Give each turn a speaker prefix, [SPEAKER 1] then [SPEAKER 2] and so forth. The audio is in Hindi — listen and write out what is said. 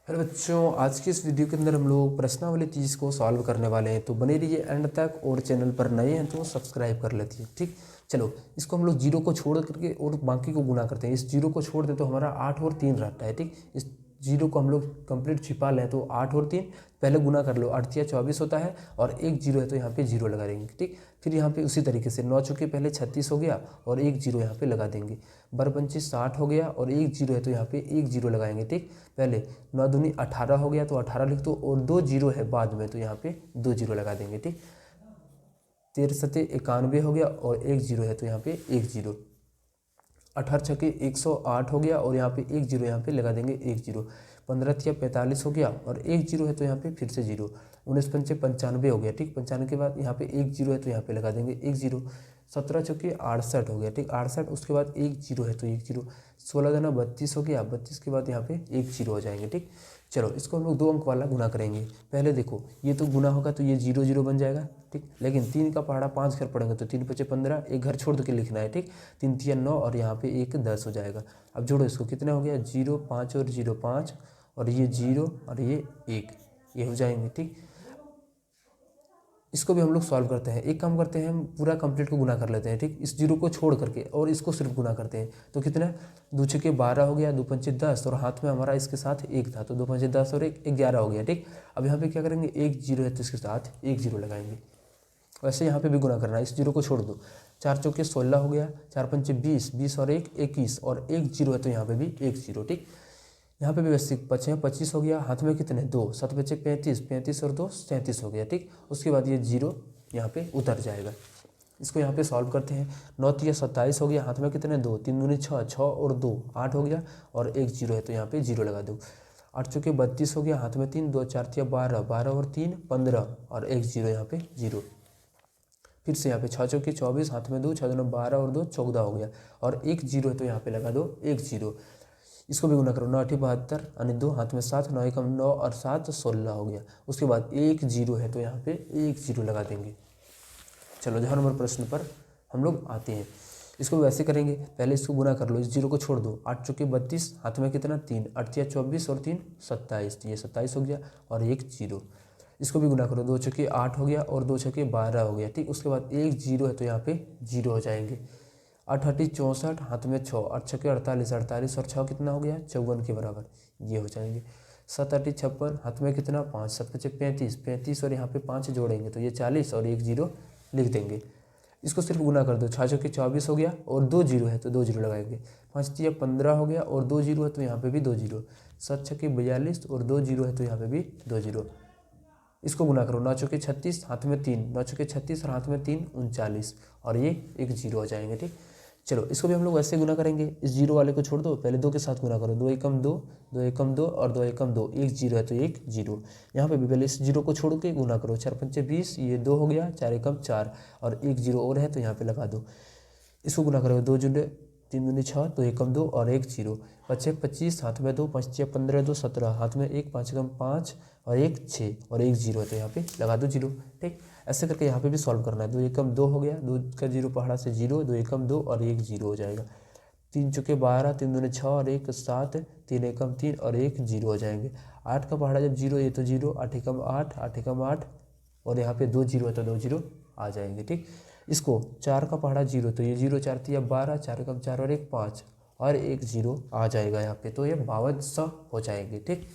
[SPEAKER 1] हेलो बच्चों, आज की इस वीडियो के अंदर हम लोग प्रश्नावली 30 को सॉल्व करने वाले हैं। तो बने रहिए एंड तक, और चैनल पर नए हैं तो सब्सक्राइब कर लेती है। ठीक, चलो इसको हम लोग जीरो को छोड़ करके और बाकी को गुना करते हैं। इस जीरो को छोड़ दे तो हमारा 8 और 3 रहता है। ठीक, इस जीरो को हम लोग कंप्लीट छिपा लें तो 8 और 3 पहले गुना कर लो, 8 या 24 होता है, और एक जीरो है तो यहाँ पे जीरो लगा देंगे। ठीक, फिर यहाँ पे उसी तरीके से 9 चौके पहले 36 हो गया और एक जीरो यहाँ पे लगा देंगे। 12 60 हो गया और एक जीरो है तो यहाँ पे एक जीरो लगाएंगे। ठीक, पहले 9 दूनी 18 हो गया तो 18 लिख दो, और दो जीरो है बाद में तो यहाँ पे दो जीरो लगा देंगे। ठीक, 13 सत्ते 91 हो गया और एक जीरो है तो यहाँ पे एक जीरो। 18 छक्के 108 हो गया और यहाँ पे एक जीरो यहाँ पे लगा देंगे, एक जीरो। 15 तिया 45 हो गया और एक जीरो है तो यहाँ पे फिर से जीरो। 19 पंचे 95 हो गया। ठीक, 95 के बाद यहाँ पे एक जीरो है तो यहाँ पे लगा देंगे एक जीरो। 17 चौके 68 हो गया। ठीक, 68 उसके बाद एक जीरो है तो एक जीरो। 16 दाना 32 हो गया, 32 के बाद यहाँ पे एक जीरो हो जाएंगे। ठीक, चलो इसको हम लोग 2 अंक वाला गुना करेंगे। पहले देखो, ये तो गुना होगा तो ये जीरो जीरो बन जाएगा। ठीक, लेकिन 3 का पहाड़ा 5 घर पड़ेंगे तो 3 पचे 15, एक घर छोड़ के लिखना है। ठीक, 3 तिया 9 और यहाँ पे एक 10 हो जाएगा। अब जोड़ो इसको, कितना हो गया, 0 5 और 0 5, और ये 0 और ये 1, ये हो जाएंगे। ठीक, इसको भी हम लोग सॉल्व करते हैं। एक काम करते हैं, हम पूरा कंप्लीट को गुना कर लेते हैं। ठीक, इस जीरो को छोड़ करके और इसको सिर्फ गुना करते हैं। तो कितना, 2 छक्के 12 हो गया, 2 पंचे 10, और हाथ में हमारा इसके साथ एक था तो 2 पंचे 10 और एक 11 हो गया। ठीक, अब यहाँ पे क्या करेंगे, एक जीरो है तो इसके साथ एक जीरो लगाएंगे। वैसे यहाँ पे भी गुना करना है, इस जीरो को छोड़ दो। 4 चौके 16 हो गया, 4 पंचे 20, 20 और एक 21, और एक जीरो है तो यहाँ पे भी एक जीरो। ठीक, यहाँ पे भी वैसे 25 हो गया, हाथ में कितने, 2, 7 बचे 35, 35 और 2 37 हो गया। ठीक, उसके बाद ये जीरो यहाँ पे उतर जाएगा। इसको यहाँ पे सॉल्व करते हैं। 9 तिया 27 हो गया, हाथ में कितने, 2, 3 दूनी 6, 6 और 2 8 हो गया, और एक जीरो है तो यहाँ पे जीरो लगा दो। 8 चौके 32 हो गया, हाथ में 3, 2 4 तिया 12, 12 और 3 15, और एक जीरो यहाँ पे जीरो। फिर से यहाँ पे 6 चौके 24, हाथ में 2, 6 दूना 12 और 2 14 हो गया, और एक जीरो है तो यहाँ पे लगा दो एक जीरो। इसको भी गुना करो, 9 8 72 यानी 2, हाथ में 7, 9 एकम 9 और 7 16 हो गया। उसके बाद एक जीरो है तो यहाँ पे एक जीरो लगा देंगे। चलो 10 नंबर प्रश्न पर हम लोग आते हैं। इसको भी वैसे करेंगे, पहले इसको गुना कर लो, इस जीरो को छोड़ दो। 8 चौके 32, हाथ में कितना, 3, 8 तिया 24 और 3 27, ये 27 हो गया, और एक जीरो। इसको भी गुना करो, 2 छक्के 8 हो गया और 2 छक्के 12 हो गया। ठीक, उसके बाद एक जीरो है तो यहाँ पे जीरो हो जाएंगे। 8 8 64, हाथ में 6, 8 छक्के 48, 48 और 6 कितना हो गया, 54 के बराबर, ये हो जाएंगे। 7 8 56, हाथ में कितना, 5, 7 बचे 35, 35 और यहाँ पे 5 जोड़ेंगे तो ये 40 और एक जीरो लिख देंगे। इसको सिर्फ गुना कर दो, 6 चौके 24 हो गया और दो जीरो है तो दो जीरो लगाएंगे। 5 तिया 15 हो गया और दो जीरो है तो यहाँ पे भी दो जीरो। 7 छक्के 42 और दो जीरो है तो यहाँ पे भी दो जीरो। इसको गुना करो, 9 चौके 36, हाथ में 3, 9 चौके 36 और हाथ में 3 39, और ये एक जीरो हो जाएंगे। ठीक, चलो इसको भी हम लोग ऐसे गुना करेंगे। इस जीरो वाले को छोड़ दो, पहले 2 के साथ गुना करो, 2 एकम 2, 2 एकम 2 और 2 एकम 2, एक जीरो है तो एक जीरो। यहाँ पे भी पहले इस जीरो को छोड़ के गुना करो, 4 पंचे 20, ये 2 हो गया, 4 एकम 4, और एक जीरो और है तो यहाँ पे लगा दो। इसको गुना करोगे, 2 जुड़े 3 दूनी 6, 2 एकम 2 और एक जीरो। 5 25, हाथ में 2, 5 तिया 15, 2 17, हाथ में 1, 5 एकम 5 और एक 6, और एक जीरो है तो यहाँ पे लगा दो जीरो। ठीक, ऐसे करके यहाँ पे भी सॉल्व करना है। 2 एकम 2 हो गया, 2 का जीरो पहाड़ा से जीरो, 2 एकम 2 और एक जीरो हो जाएगा। 3 चौके 12, 3 दूनी 6 और एक 7, 3 एकम 3 और एक जीरो हो जाएंगे। 8 का पहाड़ा जब जीरो, ये तो जीरो, 8 एकम 8, 8 एकम 8, और यहाँ पे दो जीरो है तो दो जीरो आ जाएंगे। ठीक, इसको 4 का पहाड़ा जीरो, तो ये जीरो 4 तिया 12, 4 एकम 4 और एक 5, और एक जीरो आ जाएगा यहाँ पे, तो ये 52 हो जाएंगे। ठीक,